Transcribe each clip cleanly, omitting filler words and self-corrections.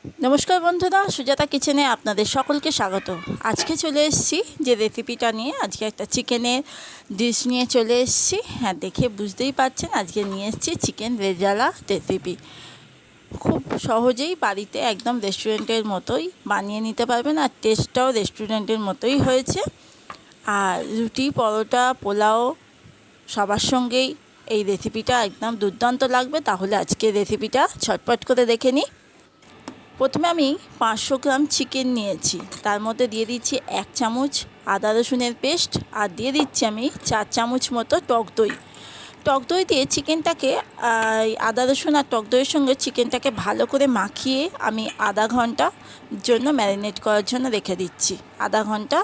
নমস্কার বন্ধুরা, সুজাতা কিচেনে আপনাদের সকলকে স্বাগত। আজকে চলে এসেছি যে রেসিপিটা নিয়ে, আজকে একটা চিকেনের ডিশ নিয়ে চলে এসেছি। হ্যাঁ, দেখে বুঝতেই পারছেন আজকে নিয়ে এসেছি চিকেন রেজালা রেসিপি। খুব সহজেই বাড়িতে একদম রেস্টুরেন্টের মতোই বানিয়ে নিতে পারবেন, আর টেস্টটাও রেস্টুরেন্টের মতোই হয়েছে। আর রুটি, পরোটা, পোলাও সবার সঙ্গেই এই রেসিপিটা একদম দুর্দান্ত লাগবে। তাহলে আজকে রেসিপিটা ঝটপট করে দেখে নিই। প্রথমে আমি 500 গ্রাম চিকেন নিয়েছি, তার মধ্যে দিয়ে দিচ্ছি 1 চামচ আদা রসুনের পেস্ট, আর দিয়ে দিচ্ছি আমি 4 চামচ মতো টক দই। টক দই দিয়ে চিকেনটাকে আদা রসুন আর টক দইয়ের সঙ্গে চিকেনটাকে ভালো করে মাখিয়ে আমি আধা ঘন্টার জন্য ম্যারিনেট করার জন্য রেখে দিচ্ছি। আধা ঘন্টা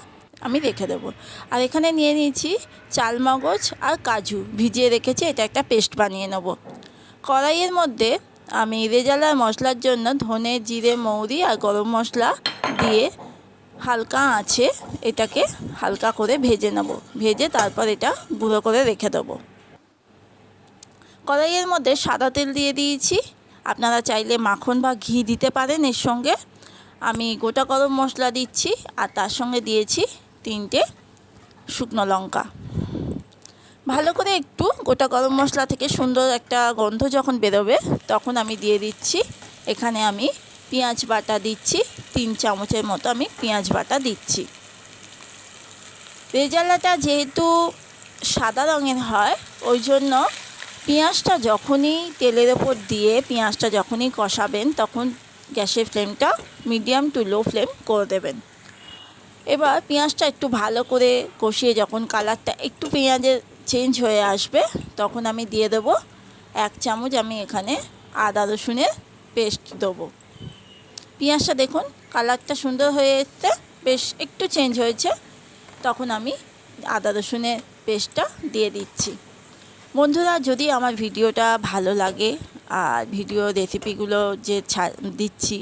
আমি রেখে দেবো। আর এখানে নিয়ে নিয়েছি চালমগজ আর কাজু ভিজিয়ে রেখেছি, এটা একটা পেস্ট বানিয়ে নেব। কড়াইয়ের মধ্যে আমি রেজালার মশলার জন্য ধনে, জিরে, মৌরি আর গরম মশলা দিয়ে হালকা আঁচে এটাকে হালকা করে ভেজে নেব। ভেজে তারপর এটা গুঁড়ো করে রেখে দেবো। কড়াইয়ের মধ্যে সাদা তেল দিয়ে দিয়েছি, আপনারা চাইলে মাখন বা ঘি দিতে পারেন। এর সঙ্গে আমি গোটা গরম মশলা দিচ্ছি, আর তার সঙ্গে দিয়েছি 3টে শুকনো লঙ্কা। ভালো করে একটু গোটা গরম মশলা থেকে সুন্দর একটা গন্ধ যখন বেরোবে, তখন আমি দিয়ে দিচ্ছি, এখানে আমি পেঁয়াজ বাটা দিচ্ছি। 3 চামচের মতো আমি পেঁয়াজ বাটা দিচ্ছি। রেজালাটা যেহেতু সাদা রঙের হয়, ওই জন্য পেঁয়াজটা যখনই তেলের ওপর দিয়ে পেঁয়াজটা যখনই কষাবেন, তখন গ্যাসের ফ্লেমটা মিডিয়াম টু লো ফ্লেম করে দেবেন। এবার পেঁয়াজটা একটু ভালো করে কষিয়ে যখন কালারটা একটু পেঁয়াজের চেঞ্জ হয়ে আসবে, তখন আমি দিয়ে দেবো 1 চামচ আমি এখানে আদা রসুনের পেস্ট দেবো। পেঁয়াজটা দেখুন কালারটা সুন্দর হয়ে এসছে, বেশ একটু চেঞ্জ হয়েছে, তখন আমি আদা রসুনের পেস্টটা দিয়ে দিচ্ছি। বন্ধুরা, যদি আমার ভিডিওটা ভালো লাগে আর ভিডিও রেসিপিগুলো যে দিচ্ছি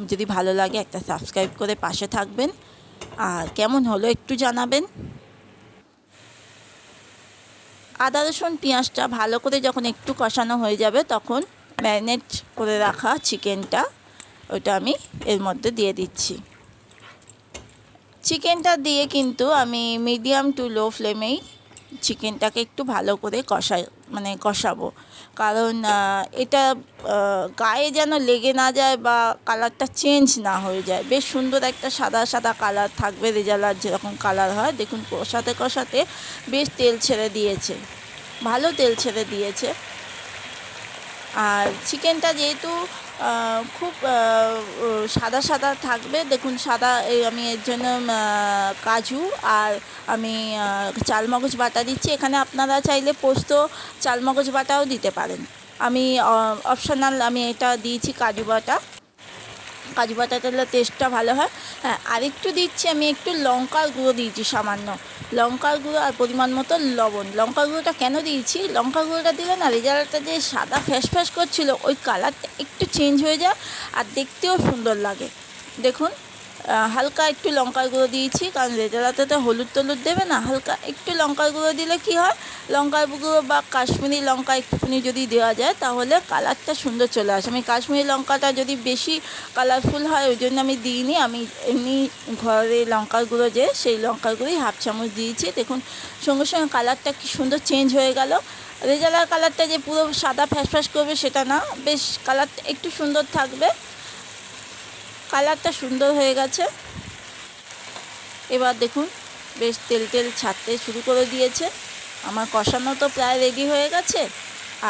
যদি ভালো লাগে, একটা সাবস্ক্রাইব করে পাশে থাকবেন, আর কেমন হলো একটু জানাবেন। আদা রসুন পেঁয়াজটা ভালো করে যখন একটু কষানো হয়ে যাবে, তখন ম্যারিনেট করে রাখা চিকেনটা ওটা আমি এর মধ্যে দিয়ে দিচ্ছি। চিকেনটা দিয়ে কিন্তু আমি মিডিয়াম টু লো ফ্লেমেই চিকেনটাকে একটু ভালো করে কষাবো, কারণ এটা গায়ে যেন লেগে না যায় বা কালারটা চেঞ্জ না হয়ে যায়। বেশ সুন্দর একটা সাদা সাদা কালার থাকবে, রেজালার যেরকম কালার হয়। দেখুন কষাতে কষাতে বেশ তেল ছেড়ে দিয়েছে, ভালো তেল ছেড়ে দিয়েছে। আর চিকেনটা যেহেতু খুব সাদা সাদা থাকবে, দেখুন সাদা, আমি এর জন্য কাজু আর আমি চালমগজ বাটা দিচ্ছি। এখানে আপনারা চাইলে পোস্ত চালমগজ বাটাও দিতে পারেন। আমি অপশনাল, আমি এটা দিয়েছি কাজু বাটা। কাজু বাটা দিলে টেস্টটা ভালো হয়। হ্যাঁ, আরেকটু দিচ্ছি আমি, একটু লঙ্কার গুঁড়ো দিয়েছি সামান্য, লঙ্কার গুঁড়ো আর পরিমাণ মতো লবণ। লঙ্কার গুঁড়োটা কেন দিয়েছি, লঙ্কার গুঁড়োটা দিলে না রেজাল্টটা যে সাদা ফ্যাস ফ্যাস করছিল, ওই কালারটা একটু চেঞ্জ হয়ে যায় আর দেখতেও সুন্দর লাগে। দেখুন হালকা একটু লঙ্কার গুঁড়ো দিয়েছি, কারণ রেজালাতে তো হলুদ টলুদ দেবে না। হালকা একটু লঙ্কার গুঁড়ো দিলে কি হয়, লঙ্কার গুঁড়ো বা কাশ্মীরি লঙ্কা একটুখানি যদি দেওয়া যায়, তাহলে কালারটা সুন্দর চলে আসে। আমি কাশ্মীরি লঙ্কাটা যদি বেশি কালারফুল হয় ওই জন্য আমি দিইনি। আমি এমনি ঘরে লঙ্কার গুঁড়ো যে, সেই লঙ্কার গুঁড়োই 1/2 চামচ দিয়েছি। দেখুন সঙ্গে সঙ্গে কালারটা কি সুন্দর চেঞ্জ হয়ে গেল। রেজালার কালারটা যে পুরো সাদা ফ্যাস ফ্যাস করবে সেটা না, বেশ কালারটা একটু সুন্দর থাকবে। কালারটা সুন্দর হয়ে গেছে। এবার দেখুন বেশ তেল তেল ছাড়তে শুরু করে দিয়েছে। আমার কষানো তো প্রায় রেডি হয়ে গেছে।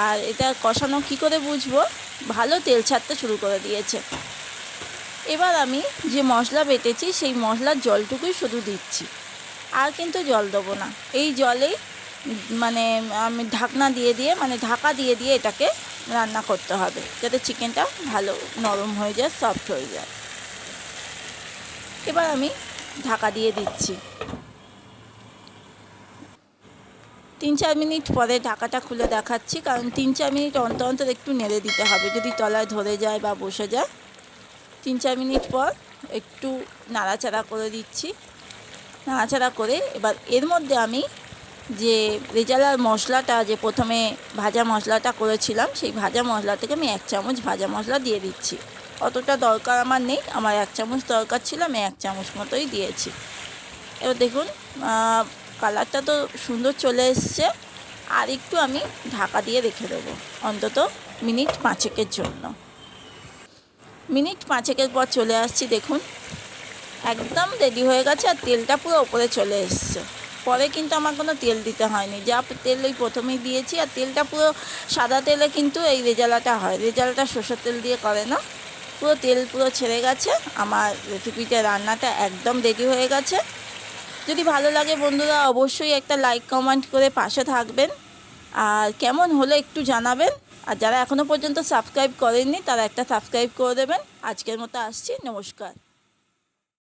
আর এটা কষানো কি করে বুঝবো, ভালো তেল ছাড়তে শুরু করে দিয়েছে। এবার আমি যে মশলা বেটেছি সেই মশলার জলটুকুই শুধু দিচ্ছি, আর কিন্তু জল দেবো না। এই জলেই আমি ঢাকা দিয়ে দিয়ে এটাকে রান্না করতে হবে, যাতে চিকেনটা ভালো নরম হয়ে যায়, সফট হয়ে যায়। এবার আমি ঢাকা দিয়ে দিচ্ছি। 3-4 মিনিট পরে ঢাকাটা খুলে দেখাচ্ছি, কারণ 3-4 মিনিট অন্তর অন্তর একটু নেড়ে দিতে হবে, যদি তলায় ধরে যায় বা বসে যায়। 3-4 মিনিট পর একটু নাড়াচাড়া করে দিচ্ছি। নাড়াচাড়া করে এবার এর মধ্যে আমি যে রেজালার মশলাটা, যে প্রথমে ভাজা মশলাটা করেছিলাম, সেই ভাজা মশলা থেকে আমি 1 চামচ ভাজা মশলা দিয়ে দিচ্ছি। অতটা দরকার আমার নেই, আমার 1 চামচ দরকার ছিল, আমি 1 চামচ মতোই দিয়েছি। এবার দেখুন কালারটা তো সুন্দর চলে এসছে। আর একটু আমি ঢাকা দিয়ে রেখে দেবো অন্তত মিনিট 5-এর জন্য। মিনিট 5-এর পর চলে আসছি, দেখুন একদম রেডি হয়ে গেছে আর তেলটা পুরো ওপরে চলে এসছে। পরে কিন্তু আমার কোনো তেল দিতে হয়নি, যা তেল এই প্রথমেই দিয়েছি। আর তেলটা পুরো সাদা তেলে কিন্তু এই রেজালাটা হয়, রেজালাটা সরষের তেল দিয়ে করে না। পুরো তেল পুরো ছেড়ে গেছে, আমার রেসিপিটা রান্নাটা একদম রেডি হয়ে গেছে। যদি ভালো লাগে বন্ধুরা অবশ্যই একটা লাইক কমেন্ট করে পাশে থাকবেন, আর কেমন হলো একটু জানাবেন। আর যারা এখনও পর্যন্ত সাবস্ক্রাইব করেননি তারা একটা সাবস্ক্রাইব করে দেবেন। আজকের মতো আসছি, নমস্কার।